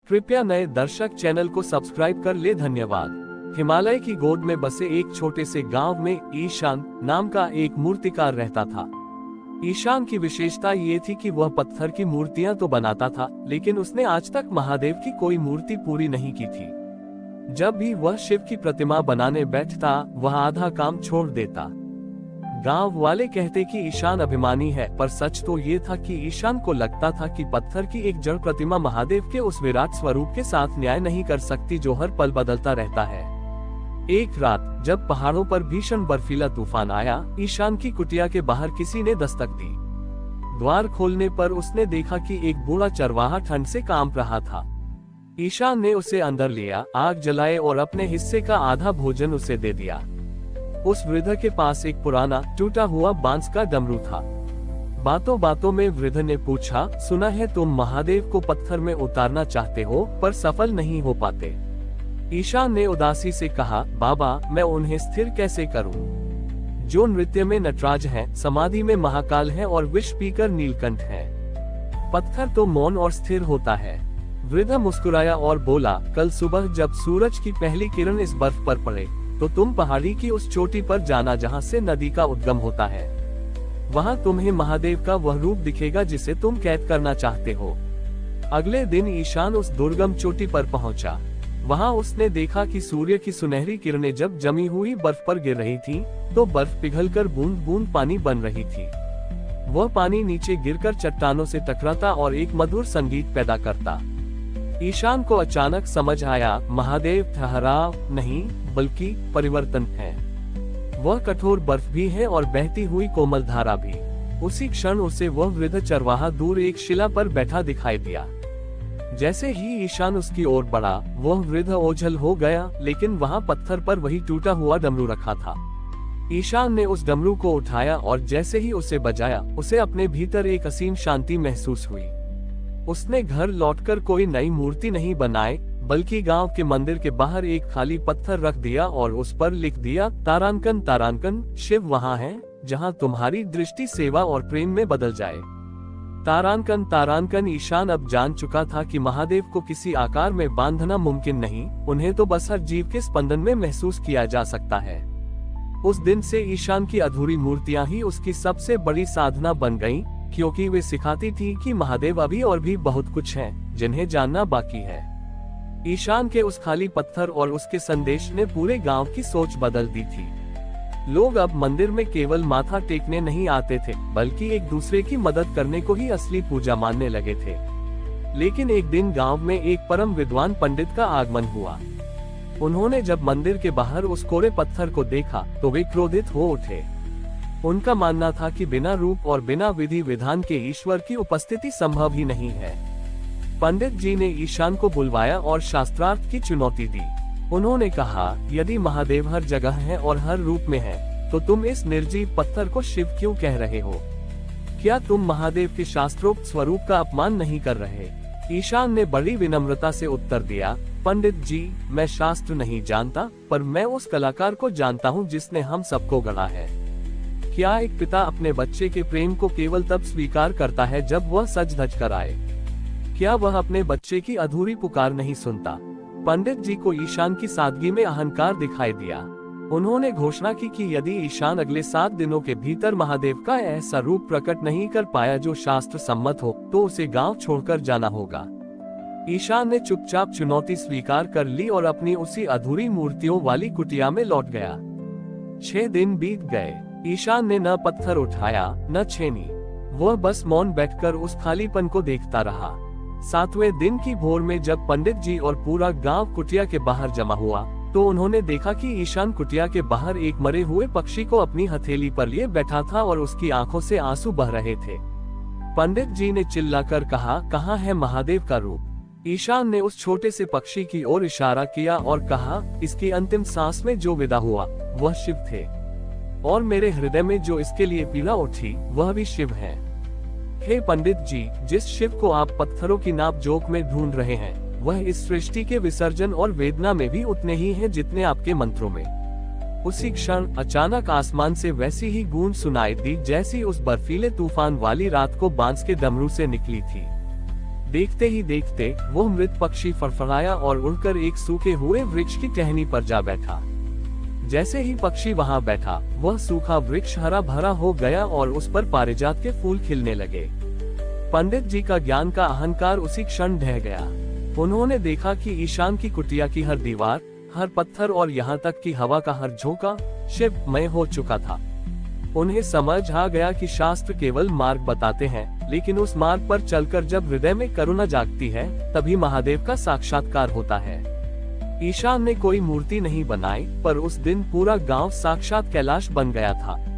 कृपया नए दर्शक चैनल को सब्सक्राइब कर ले। धन्यवाद। हिमालय की गोद में बसे एक छोटे से गांव में ईशान नाम का एक मूर्तिकार रहता था। ईशान की विशेषता ये थी कि वह पत्थर की मूर्तियां तो बनाता था, लेकिन उसने आज तक महादेव की कोई मूर्ति पूरी नहीं की थी। जब भी वह शिव की प्रतिमा बनाने बैठता, वह आधा काम छोड़ देता। गांव वाले कहते कि ईशान अभिमानी है, पर सच तो ये था कि ईशान को लगता था कि पत्थर की एक जड़ प्रतिमा महादेव के उस विराट स्वरूप के साथ न्याय नहीं कर सकती जो हर पल बदलता रहता है। एक रात जब पहाड़ों पर भीषण बर्फीला तूफान आया, ईशान की कुटिया के बाहर किसी ने दस्तक दी। द्वार खोलने पर उसने देखा कि एक बूढ़ा चरवाहा ठंड से कांप रहा था। ईशान ने उसे अंदर लिया, आग जलाए और अपने हिस्से का आधा भोजन उसे दे दिया। उस वृद्ध के पास एक पुराना टूटा हुआ बांस का डमरू था। बातों बातों में वृद्ध ने पूछा, सुना है तुम महादेव को पत्थर में उतारना चाहते हो, पर सफल नहीं हो पाते। ईशान ने उदासी से कहा, बाबा मैं उन्हें स्थिर कैसे करूं? जो नृत्य में नटराज है, समाधि में महाकाल है और विष पीकर नीलकंठ है। पत्थर तो मौन और स्थिर होता है। वृद्ध मुस्कुराया और बोला, कल सुबह जब सूरज की पहली किरण इस बर्फ पर पड़े तो तुम पहाड़ी की उस चोटी पर जाना जहां से नदी का उद्गम होता है। वहां तुम्हें महादेव का वह रूप दिखेगा जिसे तुम कैद करना चाहते हो। अगले दिन ईशान उस दुर्गम चोटी पर पहुंचा। वहां उसने देखा कि सूर्य की सुनहरी किरणें जब जमी हुई बर्फ पर गिर रही थी, तो बर्फ पिघलकर बूंद बूंद पानी बन रही थी। वह पानी नीचे गिरकर चट्टानों से टकराता और एक मधुर संगीत पैदा करता। ईशान को अचानक समझ आया, महादेव ठहराव नहीं बल्कि परिवर्तन है। वह कठोर बर्फ भी है और बहती हुई कोमल धारा भी। उसी क्षण उसे वह वृद्ध चरवाहा दूर एक शिला पर बैठा दिखाई दिया। जैसे ही ईशान उसकी ओर बढ़ा, वह वृद्ध ओझल हो गया, लेकिन वहां पत्थर पर वही टूटा हुआ डमरू रखा था। ईशान ने उस डमरू को उठाया और जैसे ही उसे बजाया, उसे अपने भीतर एक असीम शांति महसूस हुई। उसने घर लौटकर कोई नई मूर्ति नहीं बनाई, बल्कि गांव के मंदिर के बाहर एक खाली पत्थर रख दिया और उस पर लिख दिया, तारांकन तारांकन, शिव वहां है जहां तुम्हारी दृष्टि सेवा और प्रेम में बदल जाए। तारांकन तारांकन। ईशान अब जान चुका था कि महादेव को किसी आकार में बांधना मुमकिन नहीं, उन्हें तो बस हर जीव के स्पंदन में महसूस किया जा सकता है। उस दिन से ईशान की अधूरी मूर्तियां ही उसकी सबसे बड़ी साधना बन गईं, क्योंकि वे सिखाती थी कि महादेव अभी और भी बहुत कुछ हैं, जिन्हें जानना बाकी है। ईशान के उस खाली पत्थर और उसके संदेश ने पूरे गांव की सोच बदल दी थी। लोग अब मंदिर में केवल माथा टेकने नहीं आते थे, बल्कि एक दूसरे की मदद करने को ही असली पूजा मानने लगे थे। लेकिन एक दिन गांव में एक परम विद्वान पंडित का आगमन हुआ। उन्होंने जब मंदिर के बाहर उस कोरे पत्थर को देखा तो वे क्रोधित हो उठे। उनका मानना था कि बिना रूप और बिना विधि विधान के ईश्वर की उपस्थिति संभव ही नहीं है। पंडित जी ने ईशान को बुलवाया और शास्त्रार्थ की चुनौती दी। उन्होंने कहा, यदि महादेव हर जगह है और हर रूप में है, तो तुम इस निर्जीव पत्थर को शिव क्यों कह रहे हो? क्या तुम महादेव के शास्त्रोक्त स्वरूप का अपमान नहीं कर रहे? ईशान ने बड़ी विनम्रता से उत्तर दिया, पंडित जी, मैं शास्त्र नहीं जानता, पर मैं उस कलाकार को जानता हूँ जिसने हम सबको गढ़ा है। क्या एक पिता अपने बच्चे के प्रेम को केवल तब स्वीकार करता है जब वह सज धज कर आए? क्या वह अपने बच्चे की अधूरी पुकार नहीं सुनता? पंडित जी को ईशान की सादगी में अहंकार दिखाई दिया। उन्होंने घोषणा की कि यदि ईशान अगले 7 दिनों के भीतर महादेव का ऐसा रूप प्रकट नहीं कर पाया जो शास्त्र सम्मत हो, तो उसे गांव छोड़कर जाना होगा। ईशान ने चुपचाप चुनौती स्वीकार कर ली और अपनी उसी अधूरी मूर्तियों वाली कुटिया में लौट गया। 6 दिन बीत गए। ईशान ने न पत्थर उठाया न छेनी। वह बस मौन बैठकर उस खालीपन को देखता रहा। 7वें दिन की भोर में जब पंडित जी और पूरा गांव कुटिया के बाहर जमा हुआ, तो उन्होंने देखा कि ईशान कुटिया के बाहर एक मरे हुए पक्षी को अपनी हथेली पर लिए बैठा था और उसकी आंखों से आंसू बह रहे थे। पंडित जी ने चिल्लाकर कहा, कहाँ है महादेव का रूप? ईशान ने उस छोटे से पक्षी की ओर इशारा किया और कहा, इसकी अंतिम सांस में जो विदा हुआ वह शिव थे, और मेरे हृदय में जो इसके लिए पीड़ा उठी वह भी शिव है। हे पंडित जी, जिस शिव को आप पत्थरों की नाप जोक में ढूंढ रहे हैं, वह इस सृष्टि के विसर्जन और वेदना में भी उतने ही हैं जितने आपके मंत्रों में। उसी क्षण अचानक आसमान से वैसी ही गूंज सुनाई दी जैसी उस बर्फीले तूफान वाली रात को बांस के डमरू से निकली थी। देखते ही देखते वो मृत पक्षी फड़फड़ाया और उड़कर एक सूखे हुए वृक्ष की टहनी पर जा बैठा। जैसे ही पक्षी वहां बैठा, वह सूखा वृक्ष हरा भरा हो गया और उस पर पारिजात के फूल खिलने लगे। पंडित जी का ज्ञान का अहंकार उसी क्षण ढह गया। उन्होंने देखा कि ईशान की कुटिया की हर दीवार, हर पत्थर और यहाँ तक कि हवा का हर झोंका शिवमय हो चुका था। उन्हें समझ आ गया कि शास्त्र केवल मार्ग बताते हैं, लेकिन उस मार्ग पर चलकर जब हृदय में करुणा जागती है, तभी महादेव का साक्षात्कार होता है। ईशान ने कोई मूर्ति नहीं बनाई, पर उस दिन पूरा गांव साक्षात कैलाश बन गया था।